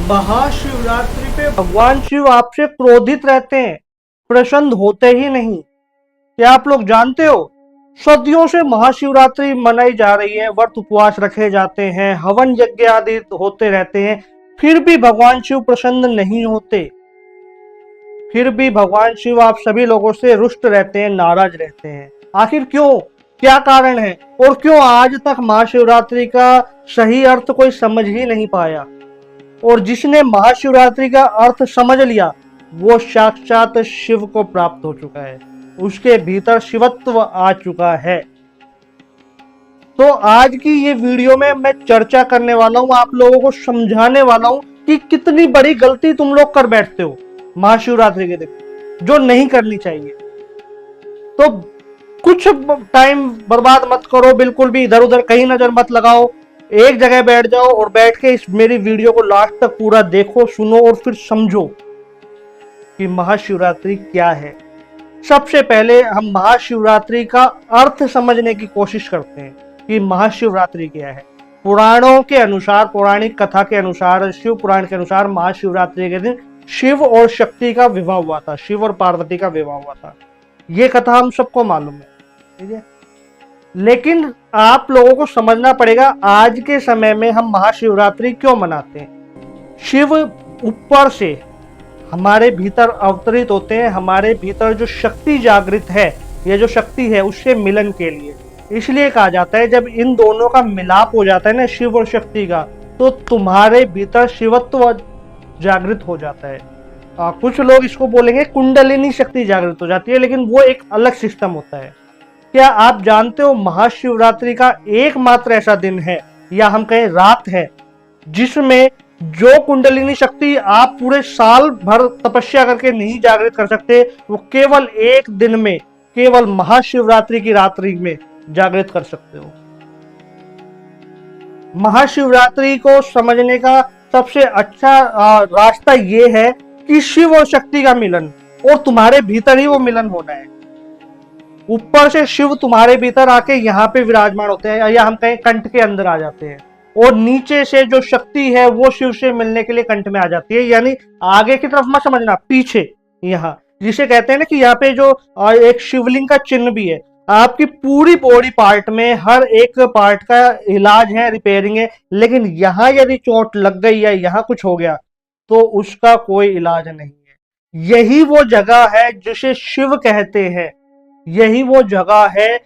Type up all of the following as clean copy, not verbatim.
महाशिवरात्रि पे भगवान शिव आपसे क्रोधित रहते हैं, प्रसन्न होते ही नहीं। क्या आप लोग जानते हो, सदियों से महाशिवरात्रि मनाई जा रही है, व्रत उपवास रखे जाते हैं, हवन यज्ञ आदि होते रहते हैं, फिर भी भगवान शिव प्रसन्न नहीं होते। फिर भी भगवान शिव आप सभी लोगों से रुष्ट रहते हैं, नाराज रहते हैं। आखिर क्यों, क्या कारण है, और क्यों आज तक महाशिवरात्रि का सही अर्थ कोई समझ ही नहीं पाया। और जिसने महाशिवरात्रि का अर्थ समझ लिया वो साक्षात शिव को प्राप्त हो चुका है, उसके भीतर शिवत्व आ चुका है। तो आज की ये वीडियो में मैं चर्चा करने वाला हूं, आप लोगों को समझाने वाला हूं कि कितनी बड़ी गलती तुम लोग कर बैठते हो महाशिवरात्रि के दिन, जो नहीं करनी चाहिए। तो कुछ टाइम बर्बाद मत करो, बिल्कुल भी इधर उधर कहीं नजर मत लगाओ, एक जगह बैठ जाओ और बैठ के इस मेरी वीडियो को लास्ट तक पूरा देखो, सुनो और फिर समझो कि महाशिवरात्रि क्या है। सबसे पहले हम महाशिवरात्रि का अर्थ समझने की कोशिश करते हैं कि महाशिवरात्रि क्या है। पुराणों के अनुसार, पौराणिक कथा के अनुसार, शिव पुराण के अनुसार महाशिवरात्रि के दिन शिव और शक्ति का विवाह हुआ था, शिव और पार्वती का विवाह हुआ था। ये कथा हम सबको मालूम है, ठीक है। लेकिन आप लोगों को समझना पड़ेगा आज के समय में हम महाशिवरात्रि क्यों मनाते हैं। शिव ऊपर से हमारे भीतर अवतरित होते हैं, हमारे भीतर जो शक्ति जागृत है, ये जो शक्ति है उससे मिलन के लिए। इसलिए कहा जाता है जब इन दोनों का मिलाप हो जाता है ना, शिव और शक्ति का, तो तुम्हारे भीतर शिवत्व जागृत हो जाता है। कुछ लोग इसको बोलेंगे कुंडलिनी शक्ति जागृत हो जाती है, लेकिन वो एक अलग सिस्टम होता है। क्या आप जानते हो महाशिवरात्रि का एकमात्र ऐसा दिन है, या हम कहें रात है, जिसमें जो कुंडलिनी शक्ति आप पूरे साल भर तपस्या करके नहीं जागृत कर सकते, वो केवल एक दिन में, केवल महाशिवरात्रि की रात्रि में जागृत कर सकते हो। महाशिवरात्रि को समझने का सबसे अच्छा रास्ता ये है कि शिव और शक्ति का मिलन, और तुम्हारे भीतर ही वो मिलन होना है। ऊपर से शिव तुम्हारे भीतर आके यहाँ पे विराजमान होते हैं, या हम कहें कंठ के अंदर आ जाते हैं, और नीचे से जो शक्ति है वो शिव से मिलने के लिए कंठ में आ जाती है। यानी आगे की तरफ मत समझना, पीछे यहाँ, जिसे कहते हैं ना कि यहाँ पे जो एक शिवलिंग का चिन्ह भी है। आपकी पूरी बॉडी पार्ट में हर एक पार्ट का इलाज है, रिपेयरिंग है, लेकिन यहाँ यदि चोट लग गई या यहाँ कुछ हो गया तो उसका कोई इलाज नहीं है। यही वो जगह है जिसे शिव कहते हैं, यही वो जगह है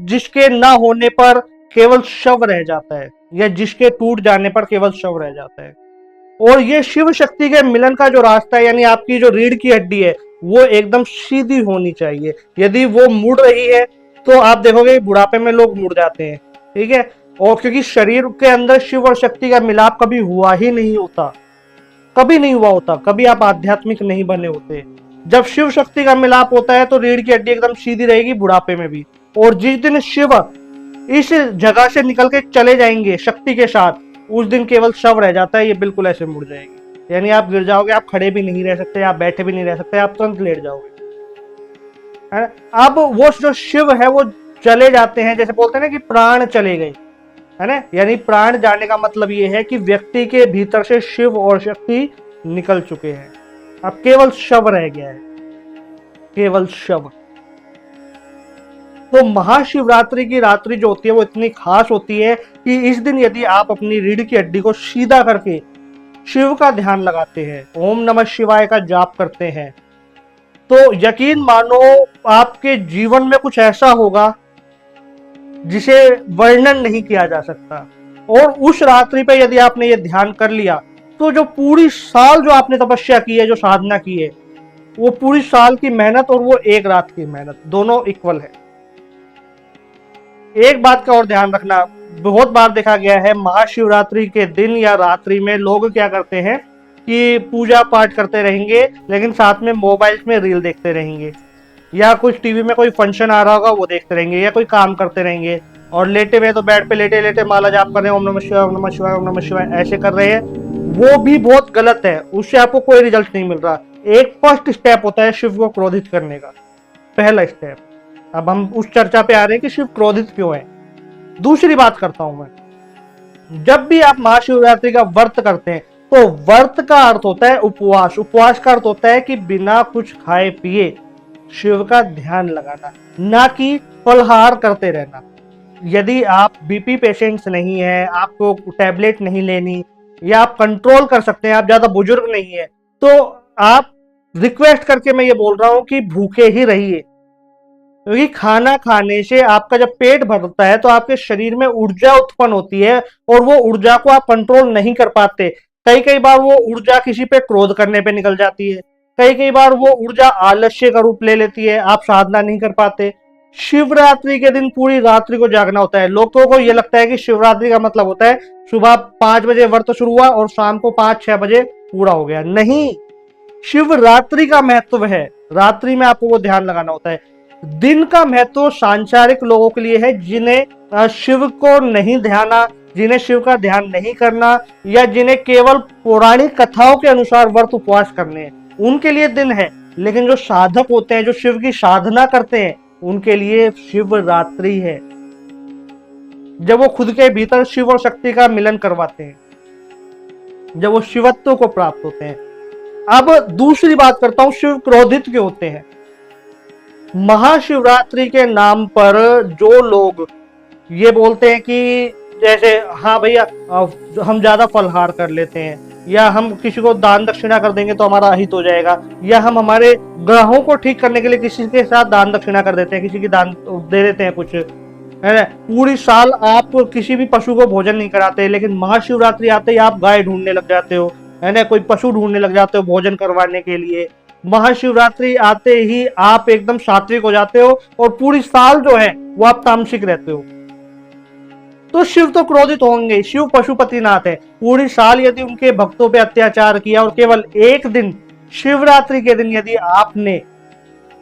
जिसके ना होने पर केवल शव रह जाता है, या जिसके टूट जाने पर केवल शव रह जाता है। और ये शिव शक्ति के मिलन का जो रास्ता है, यानी आपकी जो रीढ़ की हड्डी है वो एकदम सीधी होनी चाहिए। यदि वो मुड़ रही है तो आप देखोगे बुढ़ापे में लोग मुड़ जाते हैं, ठीक है। और क्योंकि शरीर के अंदर शिव और शक्ति का मिलाप कभी हुआ ही नहीं होता, कभी नहीं हुआ होता, कभी आप आध्यात्मिक नहीं बने होते। जब शिव शक्ति का मिलाप होता है तो रीढ़ की हड्डी एकदम सीधी रहेगी बुढ़ापे में भी। और जिस दिन शिव इस जगह से निकल के चले जाएंगे शक्ति के साथ, उस दिन केवल शव रह जाता है, ये बिल्कुल ऐसे मुड़ जाएगी। यानी आप गिर जाओगे, आप खड़े भी नहीं रह सकते, आप बैठे भी नहीं रह सकते, आप तुरंत लेट जाओगे, है ना। अब वो जो शिव है वो चले जाते हैं, जैसे बोलते हैं ना कि प्राण चले गए, है ना। यानी प्राण जाने का मतलब ये है कि व्यक्ति के भीतर से शिव और शक्ति निकल चुके हैं, अब केवल शव रह गया है, केवल शव। तो महाशिवरात्रि की रात्रि जो होती है वो इतनी खास होती है कि इस दिन यदि आप अपनी रीढ़ की हड्डी को सीधा करके शिव का ध्यान लगाते हैं, ओम नमः शिवाय का जाप करते हैं, तो यकीन मानो आपके जीवन में कुछ ऐसा होगा जिसे वर्णन नहीं किया जा सकता। और उस रात्रि पे यदि आपने ये ध्यान कर लिया तो जो पूरी साल जो आपने तपस्या की है, जो साधना की है, वो पूरी साल की मेहनत और वो एक रात की मेहनत दोनों इक्वल है। एक बात का और ध्यान रखना, बहुत बार देखा गया है महाशिवरात्रि के दिन या रात्रि में लोग क्या करते हैं कि पूजा पाठ करते रहेंगे, लेकिन साथ में मोबाइल्स में रील देखते रहेंगे, या कुछ टीवी में कोई फंक्शन आ रहा होगा वो देखते रहेंगे, या कोई काम करते रहेंगे, और लेटे हुए तो बेड पे लेटे लेटे माला जाप कर रहे हैं, ओम नमः शिवाय ओम नमः शिवाय ओम नमः शिवाय ऐसे कर रहे हैं। वो भी बहुत गलत है, उससे आपको कोई रिजल्ट नहीं मिल रहा। एक फर्स्ट स्टेप होता है शिव को क्रोधित करने का, पहला स्टेप। अब हम उस चर्चा पे आ रहे हैं कि शिव क्रोधित क्यों है। दूसरी बात करता हूं मैं, जब भी आप महाशिवरात्रि का व्रत करते हैं तो व्रत का अर्थ होता है उपवास, उपवास का अर्थ होता है कि बिना कुछ खाए पिए शिव का ध्यान लगाना, ना कि फलाहार करते रहना। यदि आप बीपी पेशेंट्स नहीं है, आपको टैबलेट नहीं लेनी, या आप कंट्रोल कर सकते हैं, आप ज्यादा बुजुर्ग नहीं है, तो आप रिक्वेस्ट करके मैं ये बोल रहा हूं कि भूखे ही रहिए, क्योंकि खाना खाने से आपका जब पेट भरता है तो आपके शरीर में ऊर्जा उत्पन्न होती है, और वो ऊर्जा को आप कंट्रोल नहीं कर पाते। कई कई बार वो ऊर्जा किसी पे क्रोध करने पे निकल जाती है, कई कई बार वो ऊर्जा आलस्य का रूप ले लेती है, आप साधना नहीं कर पाते। शिवरात्रि के दिन पूरी रात्रि को जागना होता है। लोगों को ये लगता है कि शिवरात्रि का मतलब होता है सुबह 5 बजे व्रत शुरू हुआ और शाम को 5-6 बजे पूरा हो गया। नहीं, शिवरात्रि का महत्व है, रात्रि में आपको वो ध्यान लगाना होता है। दिन का महत्व सांसारिक लोगों के लिए है, जिन्हें शिव को नहीं ध्याना, जिन्हें शिव का ध्यान नहीं करना, या जिन्हें केवल पौराणिक कथाओं के अनुसार व्रत उपवास करने हैं, उनके लिए दिन है। लेकिन जो साधक होते हैं, जो शिव की साधना करते हैं, उनके लिए शिवरात्रि है, जब वो खुद के भीतर शिव और शक्ति का मिलन करवाते हैं, जब वो शिवत्व को प्राप्त होते हैं। अब दूसरी बात करता हूं, शिव क्रोधित क्यों होते हैं। महाशिवरात्रि के नाम पर जो लोग ये बोलते हैं कि जैसे हाँ भैया हम ज्यादा फलहार कर लेते हैं, या हम किसी को दान दक्षिणा कर देंगे तो हमारा अहित हो जाएगा, या हम हमारे ग्रहों को ठीक करने के लिए किसी के साथ दान दक्षिणा कर देते हैं, किसी की दान दे देते हैं कुछ, है ना। पूरी साल आप किसी भी पशु को भोजन नहीं कराते, लेकिन महाशिवरात्रि आते ही आप गाय ढूंढने लग जाते हो, है ना, कोई पशु ढूंढने लग जाते हो भोजन करवाने के लिए। महाशिवरात्रि आते ही आप एकदम सात्विक हो जाते हो, और पूरी साल जो है वो आप तामसिक रहते हो। तो शिव तो क्रोधित होंगे, शिव पशुपतिनाथ है। पूरी साल यदि उनके भक्तों पे अत्याचार किया, और केवल एक दिन शिवरात्रि के दिन यदि आपने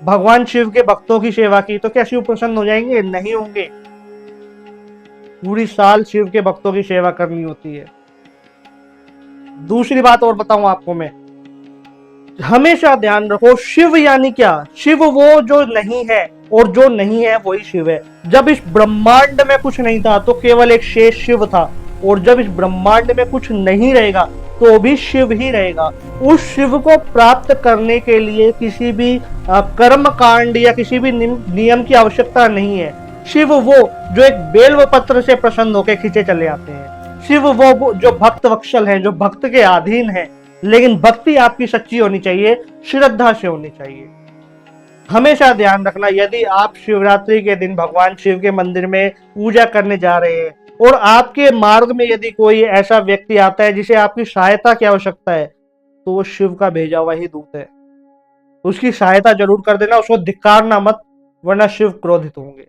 भगवान शिव के भक्तों की सेवा की, तो क्या शिव प्रसन्न हो जाएंगे? नहीं होंगे। पूरी साल शिव के भक्तों की सेवा करनी होती है। दूसरी बात और बताऊं आपको मैं, हमेशा ध्यान रखो, शिव यानी क्या? शिव वो जो नहीं है, और जो नहीं है वही शिव है। जब इस ब्रह्मांड में कुछ नहीं था तो केवल एक शेष शिव था, और जब इस ब्रह्मांड में कुछ नहीं रहेगा तो भी शिव ही रहेगा। उस शिव को प्राप्त करने के लिए किसी भी कर्म कांड या किसी भी नियम की आवश्यकता नहीं है। शिव वो जो एक बेल्व पत्र से प्रसन्न होकर खींचे चले आते हैं। शिव वो जो भक्त वत्सल है, जो भक्त के अधीन है। लेकिन भक्ति आपकी सच्ची होनी चाहिए, श्रद्धा से होनी चाहिए। हमेशा ध्यान रखना, यदि आप शिवरात्रि के दिन भगवान शिव के मंदिर में पूजा करने जा रहे हैं, और आपके मार्ग में यदि कोई ऐसा व्यक्ति आता है जिसे आपकी सहायता की आवश्यकता है, तो वो शिव का भेजा हुआ ही दूत है। उसकी सहायता जरूर कर देना, उसको धिक्कारना मत, वरना शिव क्रोधित होंगे।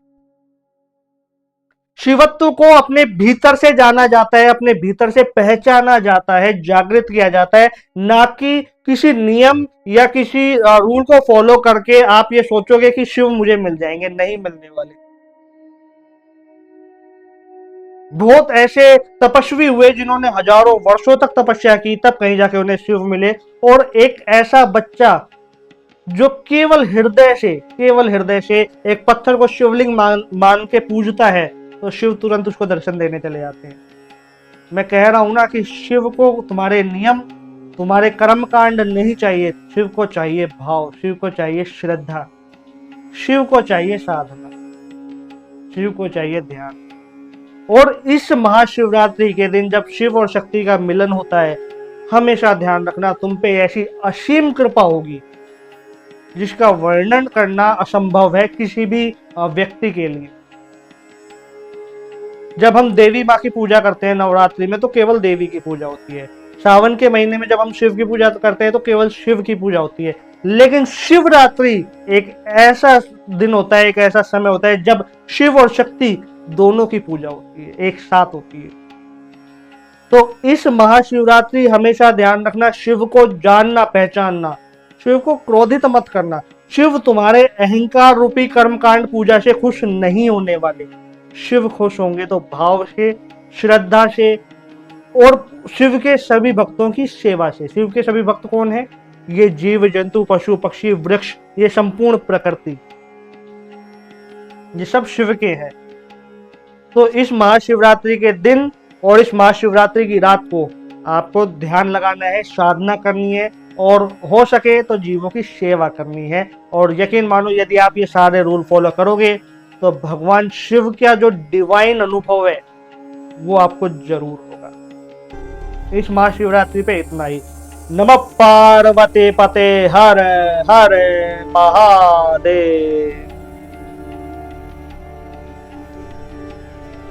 शिवत्व को अपने भीतर से जाना जाता है, अपने भीतर से पहचाना जाता है, जागृत किया जाता है, ना कि किसी नियम या किसी रूल को फॉलो करके आप ये सोचोगे कि शिव मुझे मिल जाएंगे। नहीं मिलने वाले। बहुत ऐसे तपस्वी हुए जिन्होंने हजारों वर्षों तक तपस्या की, तब कहीं जाके उन्हें शिव मिले। और एक ऐसा बच्चा जो केवल हृदय से एक पत्थर को शिवलिंग मान के पूजता है, तो शिव तुरंत उसको दर्शन देने चले जाते हैं। मैं कह रहा हूं ना कि शिव को तुम्हारे नियम, तुम्हारे कर्म कांड नहीं चाहिए, शिव को चाहिए भाव, शिव को चाहिए श्रद्धा, शिव को चाहिए साधना, शिव को चाहिए ध्यान। और इस महाशिवरात्रि के दिन जब शिव और शक्ति का मिलन होता है, हमेशा ध्यान रखना, तुम पे ऐसी असीम कृपा होगी जिसका वर्णन करना असंभव है किसी भी व्यक्ति के लिए। जब हम देवी माँ की पूजा करते हैं नवरात्रि में, तो केवल देवी की पूजा होती है। सावन के महीने में जब हम शिव की पूजा करते हैं, तो केवल शिव की पूजा होती है। लेकिन शिवरात्रि एक ऐसा दिन होता है, एक ऐसा समय होता है जब शिव और शक्ति दोनों की पूजा होती है, एक साथ होती है। तो इस महाशिवरात्रि हमेशा ध्यान रखना, शिव को जानना, पहचानना, शिव को क्रोधित मत करना। शिव तुम्हारे अहंकार रूपी कर्मकांड पूजा से खुश नहीं होने वाले। शिव खुश होंगे तो भाव से, श्रद्धा से, और शिव के सभी भक्तों की सेवा से। शिव के सभी भक्त कौन है? ये जीव जंतु, पशु पक्षी, वृक्ष, ये संपूर्ण प्रकृति, ये सब शिव के हैं। तो इस महाशिवरात्रि के दिन और इस महाशिवरात्रि की रात को आपको ध्यान लगाना है, साधना करनी है और हो सके तो जीवों की सेवा करनी है। और यकीन मानो यदि आप ये सारे रूल फॉलो करोगे तो भगवान शिव का जो डिवाइन अनुभव है वो आपको जरूर होगा। इस महाशिवरात्रि पे इतना ही। नमः पार्वती पते हर हर महादेव।